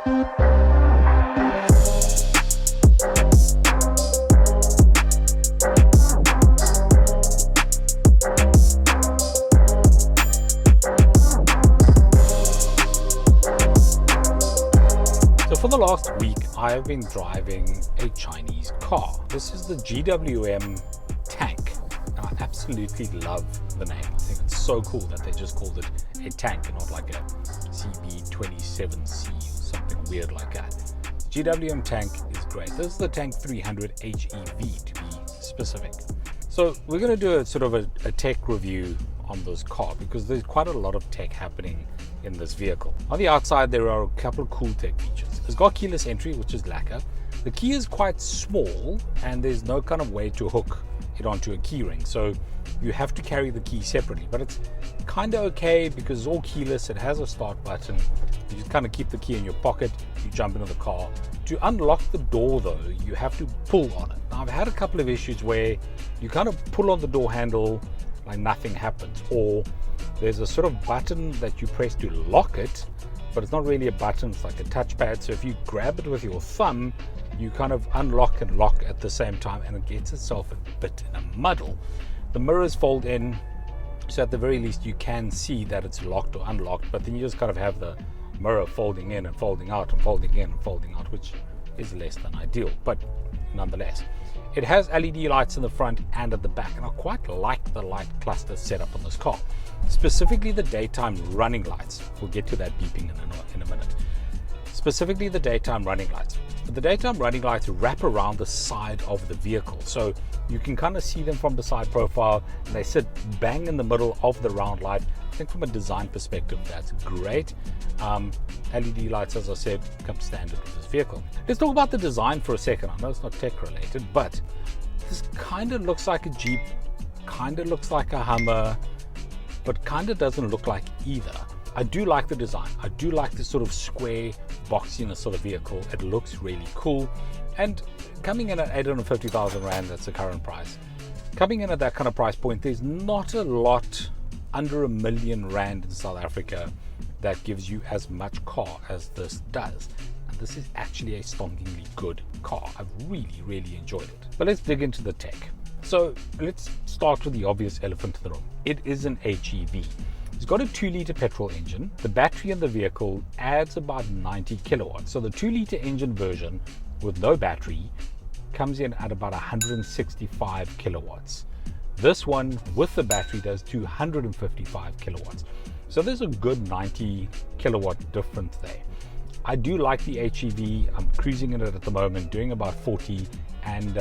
So for the last week, I've been driving a Chinese car. This is the GWM tank. And I absolutely love the name. I think it's so cool that they just called it a tank and not like a CB27C or something weird like that. GWM tank is great. This is the Tank 300 HEV to be specific. So we're going to do a sort of a tech review on this car because there's quite a lot of tech happening in this vehicle. On the outside, there are a couple of cool tech features. It's got keyless entry, which is lacquer. The key is quite small and there's no kind of way to hook it onto a key ring. So you have to carry the key separately, but it's kind of okay because it's all keyless. It has a start button. You just kind of keep the key in your pocket. You jump into the car. To unlock the door though, you have to pull on it. Now I've had a couple of issues where you kind of pull on the door handle like nothing happens, or there's a sort of button that you press to lock it, but it's not really a button, it's like a touchpad. So if you grab it with your thumb, you kind of unlock and lock at the same time, and it gets itself a bit in a muddle. The mirrors fold in, so at the very least you can see that it's locked or unlocked, but then you just kind of have the mirror folding in and folding out and folding in and folding out, which is less than ideal, but nonetheless. It has LED lights in the front and at the back, and I quite like the light cluster setup on this car, specifically the daytime running lights. We'll get to that beeping in a minute. Specifically the daytime running lights. The daytime running lights wrap around the side of the vehicle, so you can kind of see them from the side profile, and they sit bang in the middle of the round light. I think from a design perspective, that's great. LED lights, as I said, come standard with this vehicle. Let's talk about the design for a second. I know it's not tech related, but this kind of looks like a Jeep, kind of looks like a Hummer, but kind of doesn't look like either. I do like the design. I do like this sort of square boxiness of the vehicle. It looks really cool. And coming in at 850,000 Rand, that's the current price. Coming in at that kind of price point, there's not a lot under R1 million in South Africa that gives you as much car as this does. And this is actually a stonkingly good car. I've really, really enjoyed it. But let's dig into the tech. So let's start with the obvious elephant in the room. It is an HEV. It's got a 2-litre petrol engine. The battery in the vehicle adds about 90 kilowatts. So the 2-litre engine version with no battery comes in at about 165 kilowatts. This one with the battery does 255 kilowatts. So there's a good 90 kilowatt difference there. I do like the HEV. I'm cruising in it at the moment, doing about 40, and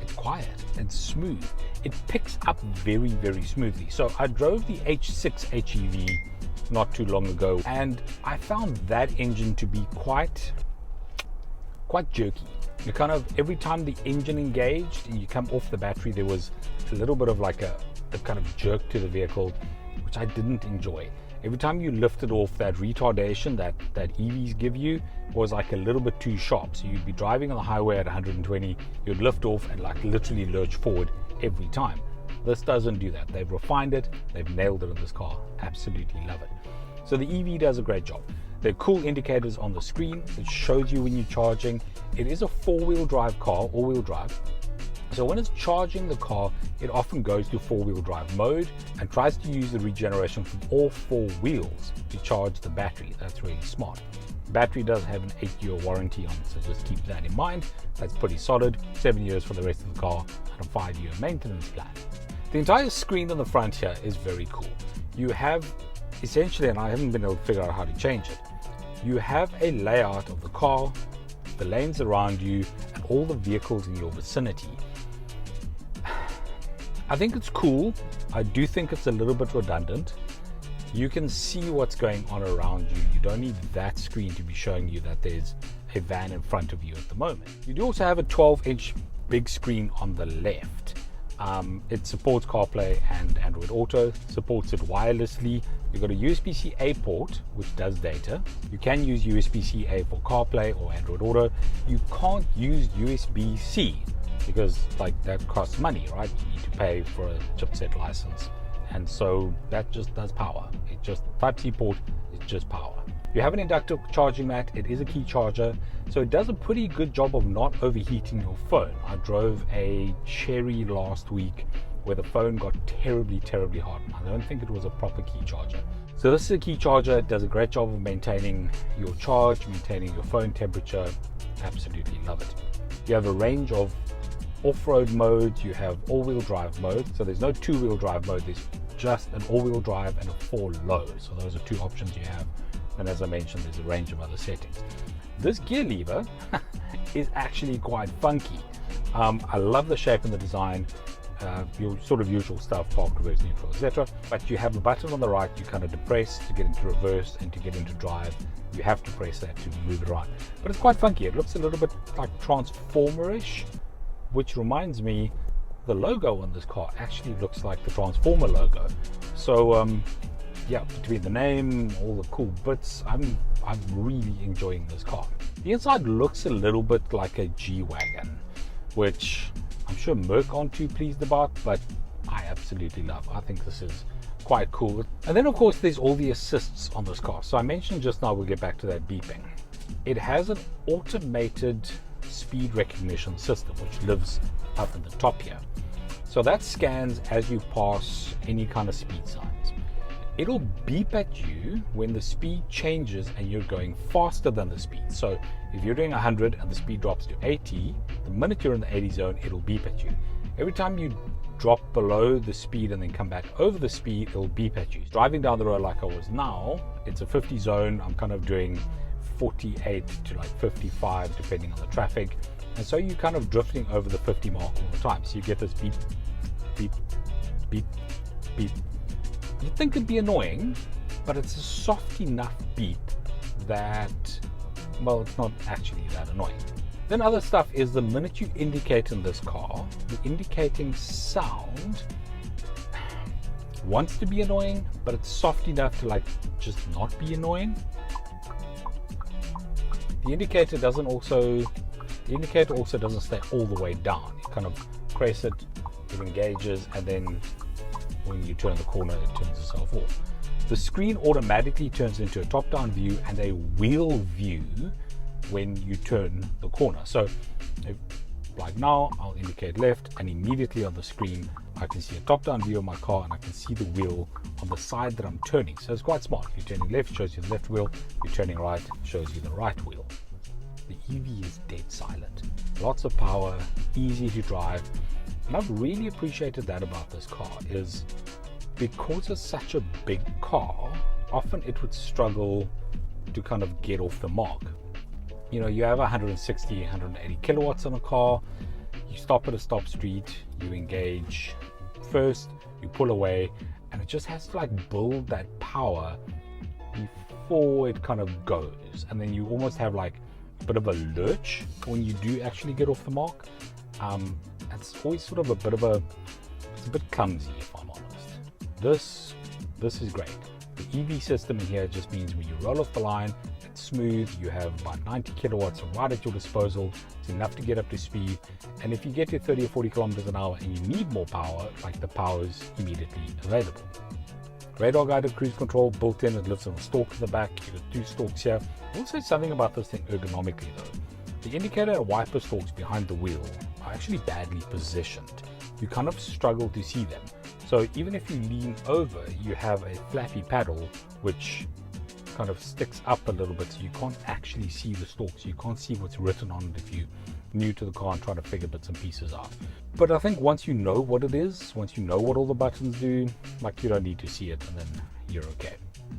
it's quiet and smooth. It picks up very, very smoothly. So I drove the H6 HEV not too long ago, and I found that engine to be quite jerky. You kind of, every time the engine engaged and you come off the battery, there was a little bit of like a kind of jerk to the vehicle, which I didn't enjoy. Every time you lifted off, that retardation that EVs give you was like a little bit too sharp. So you'd be driving on the highway at 120, you'd lift off and like literally lurch forward every time. This doesn't do that. They've refined it, they've nailed it in this car. Absolutely love it. So the EV does a great job. There are cool indicators on the screen. It shows you when you're charging. It is a 4-wheel drive car, all-wheel drive. So when it's charging the car, it often goes to 4-wheel drive mode and tries to use the regeneration from all 4 wheels to charge the battery. That's really smart. Battery does have an 8-year warranty on it, so just keep that in mind. That's pretty solid. 7 years for the rest of the car and a 5-year maintenance plan. The entire screen on the front here is very cool. You have essentially, and I haven't been able to figure out how to change it, you have a layout of the car, the lanes around you, and all the vehicles in your vicinity. I think it's cool. I do think it's a little bit redundant. You can see what's going on around you. You don't need that screen to be showing you that there's a van in front of you at the moment. You do also have a 12-inch big screen on the left. It supports CarPlay and Android Auto, supports it wirelessly. You've got a USB-C-A port, which does data. You can use USB-C-A for CarPlay or Android Auto. You can't use USB-C because that costs money, right? You need to pay for a chipset license. And so that just does power. It just, Type-C port is just power. You have an inductive charging mat. It is a key charger, so it does a pretty good job of not overheating your phone. I drove a Cherry last week where the phone got terribly hot. I don't think it was a proper key charger. So this is a key charger. It does a great job of maintaining your charge, maintaining your phone temperature. Absolutely love it. You have a range of off-road modes. You have all-wheel drive mode. So there's no two-wheel drive mode. There's just an all-wheel drive and a 4-low. So those are two options you have. And as I mentioned, there's a range of other settings. This gear lever is actually quite funky. I love the shape and the design. Your sort of usual stuff, park, reverse, neutral, etc. But you have a button on the right you kind of depress to get into reverse, and to get into drive you have to press that to move it around. But it's quite funky. It looks a little bit like Transformer-ish, which reminds me, the logo on this car actually looks like the Transformer logo. So yeah, between the name, all the cool bits, I'm really enjoying this car. The inside looks a little bit like a G-Wagon, which I'm sure Merc aren't too pleased about, but I absolutely love. I think this is quite cool. And then of course there's all the assists on this car. So I mentioned just now, we'll get back to that beeping. It has an automated speed recognition system which lives up in the top here. So that scans as you pass any kind of speed signs. It'll beep at you when the speed changes and you're going faster than the speed. So if you're doing 100 and the speed drops to 80, the minute you're in the 80 zone, it'll beep at you. Every time you drop below the speed and then come back over the speed, it'll beep at you. Driving down the road like I was now, it's a 50 zone. I'm kind of doing 48 to like 55 depending on the traffic. And so you're kind of drifting over the 50 mark all the time. So you get this beep, beep, beep, beep. You'd think it'd be annoying, but it's a soft enough beep that, well, it's not actually that annoying. Then other stuff is the minute you indicate in this car, the indicating sound wants to be annoying, but it's soft enough to like just not be annoying. The indicator also doesn't stay all the way down. You kind of press it, it engages, and then when you turn the corner, it turns itself off. The screen automatically turns into a top-down view and a wheel view when you turn the corner. So like now, I'll indicate left, and immediately on the screen I can see a top-down view of my car, and I can see the wheel on the side that I'm turning. So it's quite smart. If you're turning left, it shows you the left wheel. If you're turning right, it shows you the right wheel. The EV is dead silent. Lots of power, easy to drive. And I've really appreciated that about this car, is because it's such a big car, often it would struggle to kind of get off the mark. You know, you have 160, 180 kilowatts on a car, you stop at a stop street, you engage first, you pull away, and it just has to like build that power before it kind of goes. And then you almost have like a bit of a lurch when you do actually get off the mark. It's always sort of it's a bit clumsy, if I'm honest. This is great. The EV system in here just means when you roll off the line, it's smooth. You have about 90 kilowatts right at your disposal. It's enough to get up to speed. And if you get to 30 or 40 kilometers an hour and you need more power, like, the power is immediately available. Radar guided cruise control built in. It lives on a stalk in the back. You've got 2 stalks here. I will say something about this thing ergonomically though. The indicator and wiper stalks behind the wheel are actually badly positioned. You kind of struggle to see them. So even if you lean over, you have a flappy paddle which kind of sticks up a little bit, so you can't actually see the stalks. You can't see what's written on it if you're new to the car and trying to figure bits and pieces out. But I think once you know what it is, once you know what all the buttons do, like, you don't need to see it, and then you're okay.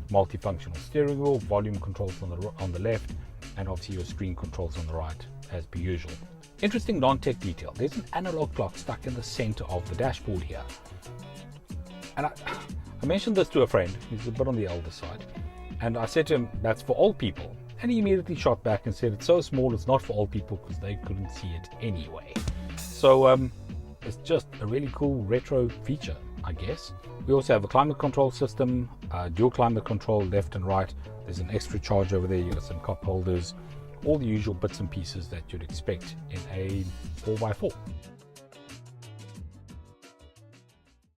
Multifunctional steering wheel, volume controls on the left, and obviously your screen controls on the right, as per usual. Interesting non-tech detail. There's an analog clock stuck in the center of the dashboard here. And I mentioned this to a friend. He's a bit on the older side. And I said to him, that's for old people. And he immediately shot back and said, it's so small, it's not for old people, because they couldn't see it anyway. So it's just a really cool retro feature, I guess. We also have a climate control system, dual climate control left and right. There's an extra charge over there. You've got some cup holders, all the usual bits and pieces that you'd expect in a 4x4.